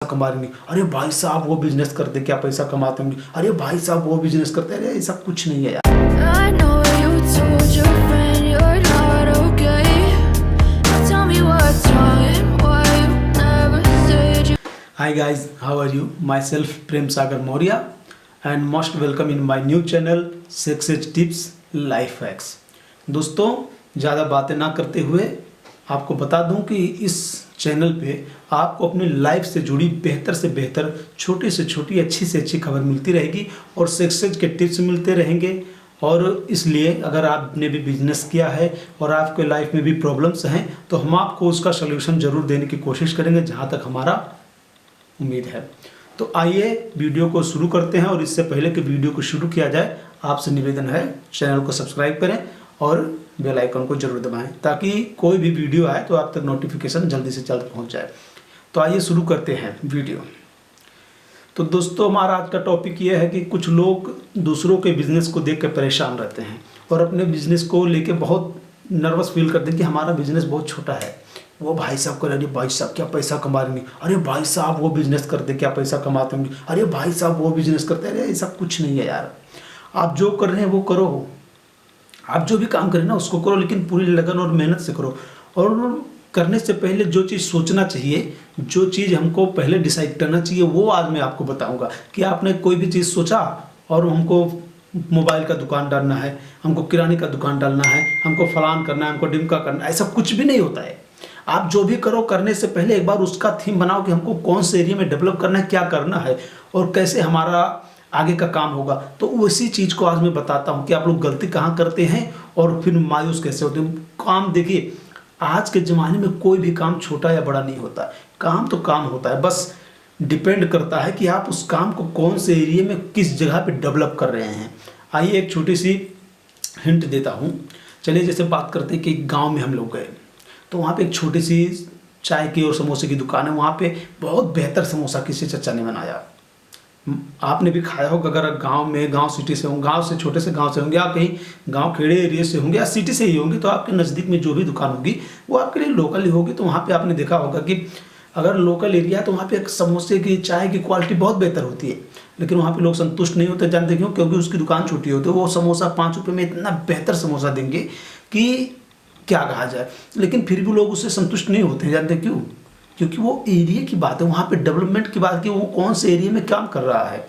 कमा रही, अरे भाई साहब वो बिजनेस करते क्या पैसा कमाते होंगे, अरे भाई साहब वो बिजनेस करते हैं। अरे ऐसा कुछ नहीं है यार। I know you told your friend you're not okay. Now tell me what's wrong and why you never said you. Hi guys, how are you? Myself Prem Sagar Maurya and most welcome in my new channel Success Tips Life Hacks। दोस्तों, ज़्यादा बातें ना करते हुए आपको बता दूं कि इस चैनल पे आपको अपनी लाइफ से जुड़ी बेहतर से बेहतर, छोटी से छोटी, अच्छी से अच्छी खबर मिलती रहेगी और सक्सेस के टिप्स मिलते रहेंगे। और इसलिए अगर आपने भी बिजनेस किया है और आपके लाइफ में भी प्रॉब्लम्स हैं तो हम आपको उसका सलूशन ज़रूर देने की कोशिश करेंगे जहाँ तक हमारा उम्मीद है। तो आइए वीडियो को शुरू करते हैं। और इससे पहले कि वीडियो को शुरू किया जाए, आपसे निवेदन है चैनल को सब्सक्राइब करें और बेल आइकन को जरूर दबाएं ताकि कोई भी वीडियो आए तो आप तक नोटिफिकेशन जल्दी से जल्द पहुंच जाए। तो आइए शुरू करते हैं वीडियो। तो दोस्तों, हमारा आज का टॉपिक ये है कि कुछ लोग दूसरों के बिजनेस को देख कर परेशान रहते हैं और अपने बिजनेस को लेके बहुत नर्वस फील करते हैं कि हमारा बिजनेस बहुत छोटा है। वो भाई साहब कर, अरे भाई साहब क्या पैसा कमा रही, अरे भाई साहब वो बिजनेस करते क्या पैसा कमाते होंगे, अरे भाई साहब वो बिजनेस करते हैं। अरे ऐसा कुछ नहीं है यार। आप जो कर रहे हैं वो करो, आप जो भी काम करें ना उसको करो, लेकिन पूरी लगन और मेहनत से करो। और करने से पहले जो चीज़ सोचना चाहिए, जो चीज़ हमको पहले डिसाइड करना चाहिए, वो आज मैं आपको बताऊंगा कि आपने कोई भी चीज़ सोचा और हमको मोबाइल का दुकान डालना है, हमको किराने का दुकान डालना है, हमको फलान करना है, हमको डिमका करना है, ऐसा कुछ भी नहीं होता है। आप जो भी करो, करने से पहले एक बार उसका थीम बनाओ कि हमको कौन से एरिया में डेवलप करना है, क्या करना है और कैसे हमारा आगे का काम होगा। तो उसी चीज़ को आज मैं बताता हूँ कि आप लोग गलती कहाँ करते हैं और फिर मायूस कैसे होते हैं। काम देखिए, आज के ज़माने में कोई भी काम छोटा या बड़ा नहीं होता है। काम तो काम होता है, बस डिपेंड करता है कि आप उस काम को कौन से एरिया में किस जगह पे डेवलप कर रहे हैं। आइए एक छोटी सी हिंट देता हूँ। चलिए जैसे बात करते हैं कि गाँव में हम लोग गए तो वहाँ पर एक छोटी सी चाय की और समोसे की दुकान है। वहाँ पर बहुत बेहतर समोसा किसी चचा ने बनाया। आपने भी खाया होगा। अगर गांव में, गांव सिटी से होंगे, गांव से छोटे से गांव से होंगे, आप कहीं गांव खेड़े एरिया से होंगे या सिटी से ही होंगे, तो आपके नज़दीक में जो भी दुकान होगी वो आपके लिए लोकल ही होगी। तो वहाँ पे आपने देखा होगा कि अगर लोकल एरिया है तो वहाँ पे एक समोसे की, चाय की क्वालिटी बहुत बेहतर होती है, लेकिन वहाँ पे लोग संतुष्ट नहीं होते। जानते क्यों? क्योंकि उसकी दुकान छोटी होती है। वो समोसा 5 रुपये में इतना बेहतर समोसा देंगे कि क्या कहा जाए, लेकिन फिर भी लोग उससे संतुष्ट नहीं होते। जानते क्यों? क्योंकि वो एरिया की बात है, वहाँ पे डेवलपमेंट की बात कि वो कौन से एरिया में काम कर रहा है।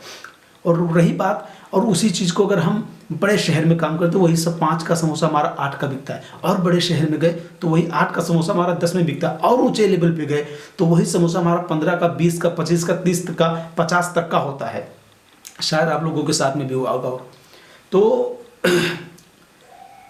और रही बात, और उसी चीज़ को अगर हम बड़े शहर में काम करते तो वही सब 5 का समोसा हमारा 8 का बिकता है, और बड़े शहर में गए तो वही 8 का समोसा हमारा 10 में बिकता है, और ऊंचे लेवल पे गए तो वही समोसा हमारा 15 का, 20 का, 25 का, 30 का, 50 तक का होता है। शायद आप लोगों के साथ में भी हुआ होगा। तो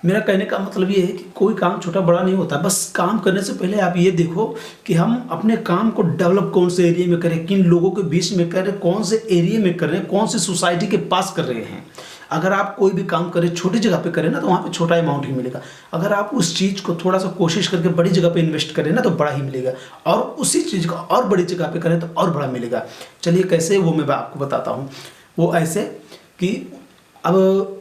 मेरा कहने का मतलब ये है कि कोई काम छोटा बड़ा नहीं होता। बस काम करने से पहले आप ये देखो कि हम अपने काम को डेवलप कौन से एरिया में करें, किन लोगों के बीच में करें, कौन से एरिया में कर रहे हैं, कौन सी सोसाइटी के पास कर रहे हैं। अगर आप कोई भी काम करें छोटी जगह पे करें ना तो वहाँ पे छोटा अमाउंट ही मिलेगा। अगर आप उस चीज़ को थोड़ा सा कोशिश करके बड़ी जगह पे इन्वेस्ट करें ना तो बड़ा ही मिलेगा, और उसी चीज़ को और बड़ी जगह पे करें तो और बड़ा मिलेगा। चलिए कैसे, वो मैं आपको बताता हूँ। वो ऐसे कि अब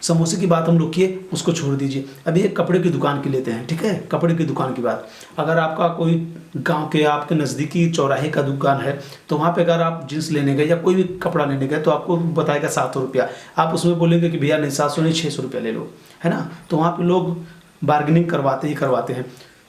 समोसे की बात हम लोग किए, उसको छोड़ दीजिए। अभी एक कपड़े की दुकान की लेते हैं, ठीक है? कपड़े की दुकान की बात, अगर आपका कोई गांव के, आपके नज़दीकी चौराहे का दुकान है तो वहाँ पे अगर आप जींस लेने गए या कोई भी कपड़ा लेने गए तो आपको बताएगा 700 रुपया। आप उसमें बोलेंगे कि भैया नहीं 700 नहीं 600 रुपया ले लो, है ना? तो वहाँ पे लोग बार्गेनिंग करवाते ही करवाते हैं।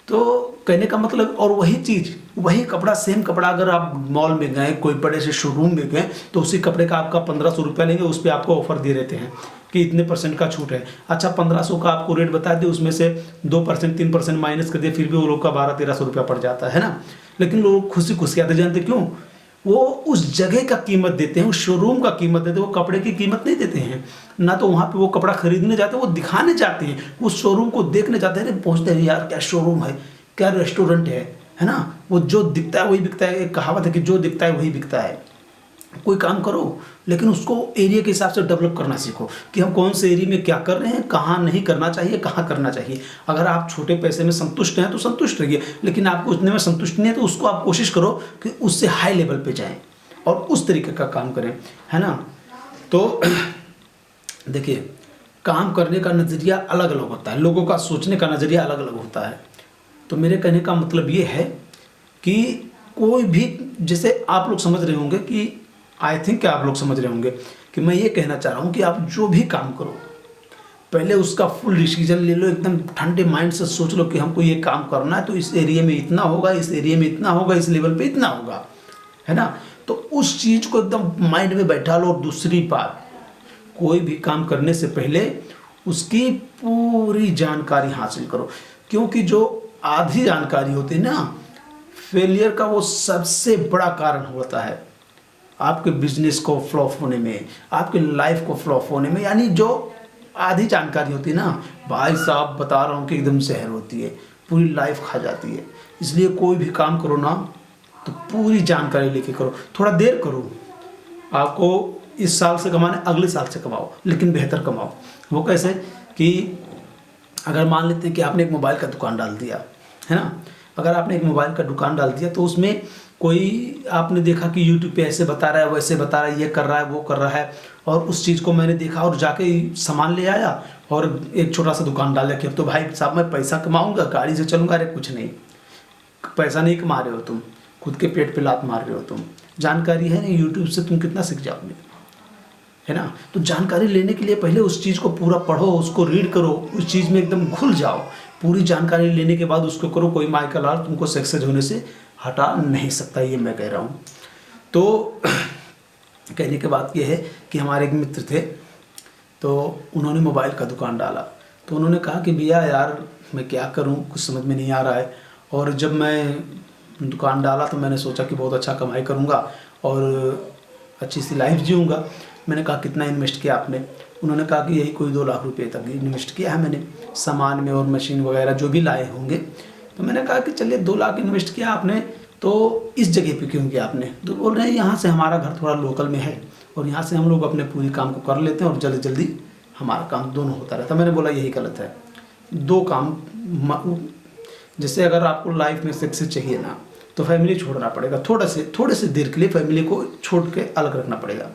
तो कहने का मतलब, और वही चीज़, वही कपड़ा, सेम कपड़ा अगर आप मॉल में गए, कोई बड़े से शोरूम में गए तो उसी कपड़े का आपका 1500 रुपया लेंगे। उस पर आपको ऑफर दे देते हैं कि इतने % का छूट है। अच्छा, 1500 का आपको रेट बता दे, उसमें से 2% 3% माइनस कर दिए, फिर भी वो लोग का 1200-1300 रुपया पड़ जाता है ना। लेकिन लोग खुशी खुशी आते। जानते क्यों? वो उस जगह का कीमत देते हैं, उस शोरूम का कीमत देते हैं, वो कपड़े की कीमत नहीं देते हैं ना। तो वहाँ पे वो कपड़ा खरीदने जाते हैं, वो दिखाने जाते हैं, उस शोरूम को देखने जाते हैं। पहुँचते हैं, यार क्या शोरूम है, क्या रेस्टोरेंट है ना? वो जो दिखता है वही बिकता है। एक कहावत है कि जो दिखता है वही बिकता है। कोई काम करो लेकिन उसको एरिया के हिसाब से डेवलप करना सीखो कि हम कौन से एरिया में क्या कर रहे हैं, कहाँ नहीं करना चाहिए, कहाँ करना चाहिए। अगर आप छोटे पैसे में संतुष्ट हैं तो संतुष्ट रहिए, लेकिन आपको उतने में संतुष्ट नहीं है तो उसको आप कोशिश करो कि उससे हाई लेवल पे जाएं और उस तरीके का काम करें, है ना? तो देखिए, काम करने का नज़रिया अलग अलग होता है, लोगों का सोचने का नज़रिया अलग अलग होता है। तो मेरे कहने का मतलब ये है कि कोई भी, जैसे आप लोग समझ रहे होंगे कि आई थिंक आप लोग समझ रहे होंगे कि मैं ये कहना चाह रहा हूँ कि आप जो भी काम करो पहले उसका फुल डिसीजन ले लो, एकदम ठंडे माइंड से सोच लो कि हमको ये काम करना है तो इस एरिया में इतना होगा, इस एरिया में इतना होगा, इस लेवल पे इतना होगा, है ना। तो उस चीज़ को एकदम माइंड में बैठा लो। और दूसरी बात, कोई भी काम करने से पहले उसकी पूरी जानकारी हासिल करो, क्योंकि जो आधी जानकारी होती है ना, फेलियर का वो सबसे बड़ा कारण होता है आपके बिजनेस को फ्लॉप होने में, आपके लाइफ को फ्लॉप होने में। यानी जो आधी जानकारी होती है ना, भाई साहब बता रहा हूँ कि एकदम जहर होती है, पूरी लाइफ खा जाती है। इसलिए कोई भी काम करो ना तो पूरी जानकारी लेके करो। थोड़ा देर करो, आपको इस साल से कमाना, अगले साल से कमाओ, लेकिन बेहतर कमाओ। वो कैसे कि अगर मान लेते हैं कि आपने एक मोबाइल का दुकान डाल दिया, है ना। अगर आपने एक मोबाइल का दुकान डाल दिया तो उसमें कोई आपने देखा कि यूट्यूब पे ऐसे बता रहा है, वैसे बता रहा है, ये कर रहा है, वो कर रहा है, और उस चीज़ को मैंने देखा और जाके सामान ले आया और एक छोटा सा दुकान डाल दिया कि अब तो भाई साहब मैं पैसा कमाऊंगा, गाड़ी से चलूंगा। अरे कुछ नहीं, पैसा नहीं कमा रहे हो तुम, खुद के पेट पे लात मार रहे हो तुम। जानकारी है नहीं, यूट्यूब से तुम कितना सीख जाओगे, है ना। तो जानकारी लेने के लिए पहले उस चीज़ को पूरा पढ़ो, उसको रीड करो, उस चीज़ में एकदम घुल जाओ। पूरी जानकारी लेने के बाद उसको करो। कोई माइकल आर तुमको सक्सेस होने से हटा नहीं सकता, ये मैं कह रहा हूँ। तो कहने के बाद ये है कि हमारे एक मित्र थे, तो उन्होंने मोबाइल का दुकान डाला। तो उन्होंने कहा कि भैया यार मैं क्या करूं, कुछ समझ में नहीं आ रहा है। और जब मैं दुकान डाला तो मैंने सोचा कि बहुत अच्छा कमाई करूंगा और अच्छी सी लाइफ जीऊँगा। मैंने कहा कितना इन्वेस्ट किया आपने? उन्होंने कहा कि यही कोई 2 लाख रुपये तक इन्वेस्ट किया है मैंने, सामान में और मशीन वगैरह जो भी लाए होंगे। तो मैंने कहा कि चलिए 2 लाख इन्वेस्ट किया आपने, तो इस जगह पे क्यों किया आपने? तो बोल रहे हैं यहाँ से हमारा घर थोड़ा लोकल में है और यहाँ से हम लोग अपने पूरी काम को कर लेते हैं और जल्दी जल्दी हमारा काम दोनों होता रहता है। मैंने बोला यही गलत है। 2 काम, जैसे अगर आपको लाइफ में सक्सेस चाहिए ना तो फैमिली छोड़ना पड़ेगा, थोड़े से देर के लिए फैमिली को छोड़ के अलग रखना पड़ेगा।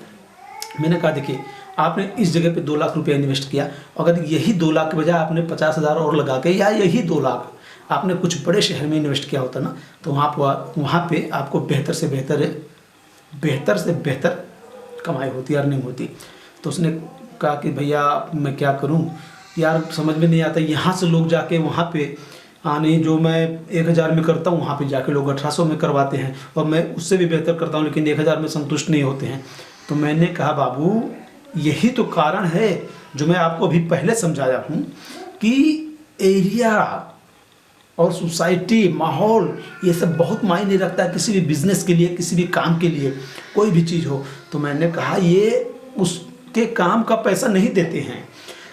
मैंने कहा देखिए आपने इस जगह पे 2 लाख रुपया इन्वेस्ट किया, अगर यही 2 लाख के बजाय आपने 50,000 और लगा के, या यही 2 लाख आपने कुछ बड़े शहर में इन्वेस्ट किया होता ना, तो वहाँ पे आपको बेहतर से बेहतर कमाई होती, अर्निंग होती। तो उसने कहा कि भैया मैं क्या करूँ यार, समझ में नहीं आता। यहाँ से लोग जाके वहाँ पे आने, जो मैं 1000 में करता हूँ वहाँ पे जाके लोग 1800 में करवाते हैं और मैं उससे भी बेहतर करता हूँ, लेकिन 1000 में संतुष्ट नहीं होते हैं। तो मैंने कहा बाबू यही तो कारण है जो मैं आपको अभी पहले समझाया हूँ कि एरिया और सोसाइटी, माहौल, ये सब बहुत मायने रखता है किसी भी बिजनेस के लिए, किसी भी काम के लिए, कोई भी चीज़ हो। तो मैंने कहा ये उसके काम का पैसा नहीं देते हैं,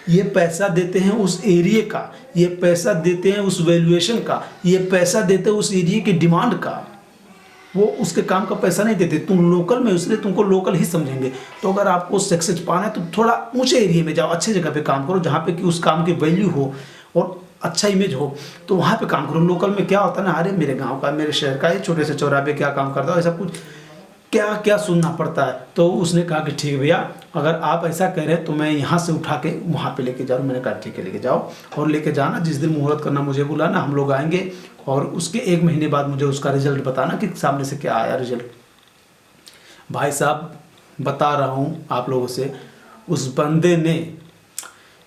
ये पैसा देते हैं उस एरिया का, ये पैसा देते हैं उस वैल्यूएशन का, ये पैसा देते हैं उस एरिया की डिमांड का। वो उसके काम का पैसा नहीं देते। तुम लोकल में, इसलिए तुमको लोकल ही समझेंगे। तो अगर आपको सक्सेस पाना है तो थोड़ा ऊंचे एरिया में जाओ, अच्छे जगह पे काम करो जहाँ पे कि उस काम की वैल्यू हो और अच्छा इमेज हो, तो वहाँ पे काम करो। लोकल में क्या होता है ना, अरे मेरे गांव का, मेरे शहर का, ये छोटे से चौराहे पे क्या काम करता है, ऐसा कुछ क्या क्या सुनना पड़ता है। तो उसने कहा कि ठीक है भैया, अगर आप ऐसा कह रहे हैं तो मैं यहाँ से उठा के वहाँ पे लेके जाऊँ। मैंने कहा ठीक है लेके जाओ और लेके जाना, जिस दिन मुहूर्त करना मुझे बुलाना, हम लोग आएंगे और उसके 1 महीने बाद मुझे उसका रिजल्ट बताना कि सामने से क्या आया रिजल्ट। भाई साहब बता रहा हूँ आप लोगों से, उस बंदे ने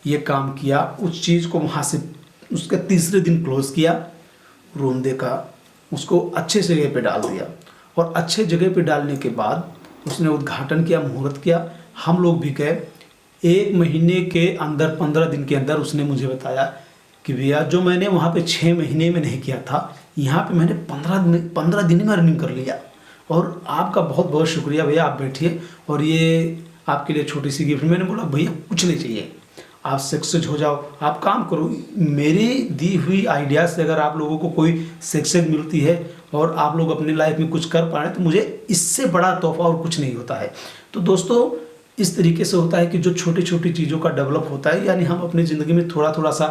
ये काम किया, उस चीज़ को वहाँ से उसके तीसरे दिन क्लोज किया, रूम देखा, उसको अच्छे जगह पे डाल दिया और अच्छे जगह पे डालने के बाद उसने उद्घाटन किया, मुहूर्त किया। हम लोग भी गए। 1 महीने के अंदर, 15 दिन के अंदर उसने मुझे बताया कि भैया जो मैंने वहाँ पे 6 महीने में नहीं किया था, यहाँ पे मैंने 15 दिन में अर्निंग कर लिया। और आपका बहुत बहुत शुक्रिया भैया, आप बैठिए और ये आपके लिए छोटी सी गिफ्ट। मैंने बोला भैया कुछ नहीं चाहिए, आप सक्सेस हो जाओ, आप काम करो। मेरी दी हुई आइडिया से अगर आप लोगों को कोई सक्सेस मिलती है और आप लोग अपनी लाइफ में कुछ कर पा रहे हैं तो मुझे इससे बड़ा तोहफा और कुछ नहीं होता है। तो दोस्तों इस तरीके से होता है कि जो छोटी छोटी चीज़ों का डेवलप होता है, यानी हम अपनी ज़िंदगी में थोड़ा थोड़ा सा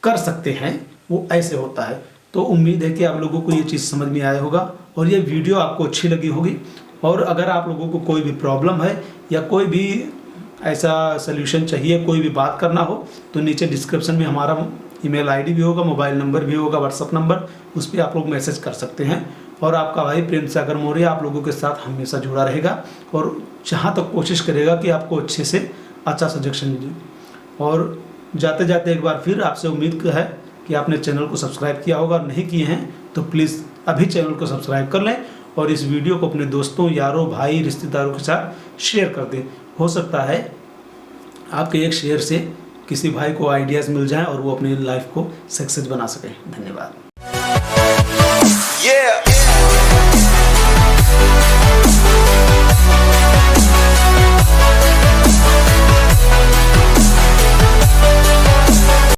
कर सकते हैं, वो ऐसे होता है। तो उम्मीद है कि आप लोगों को ये चीज़ समझ में आया होगा और ये वीडियो आपको अच्छी लगी होगी। और अगर आप लोगों को कोई भी प्रॉब्लम है या कोई भी ऐसा सल्यूशन चाहिए, कोई भी बात करना हो, तो नीचे डिस्क्रिप्शन में हमारा ईमेल आईडी भी होगा, मोबाइल नंबर भी होगा, व्हाट्सअप नंबर, उस पर आप लोग मैसेज कर सकते हैं और आपका भाई प्रेम सागर मौर्य आप लोगों के साथ हमेशा जुड़ा रहेगा और जहाँ तक कोशिश करेगा कि आपको अच्छे से अच्छा सजेशन दे। और जाते जाते एक बार फिर आपसे उम्मीद है कि आपने चैनल को सब्सक्राइब किया होगा, और नहीं किए हैं तो प्लीज़ अभी चैनल को सब्सक्राइब कर लें और इस वीडियो को अपने दोस्तों, यारों, भाई, रिश्तेदारों के साथ शेयर कर दें। हो सकता है आपके एक शेयर से किसी भाई को आइडियाज़ मिल जाएं और वो अपनी लाइफ को सक्सेस बना सकें। धन्यवाद। Yeah.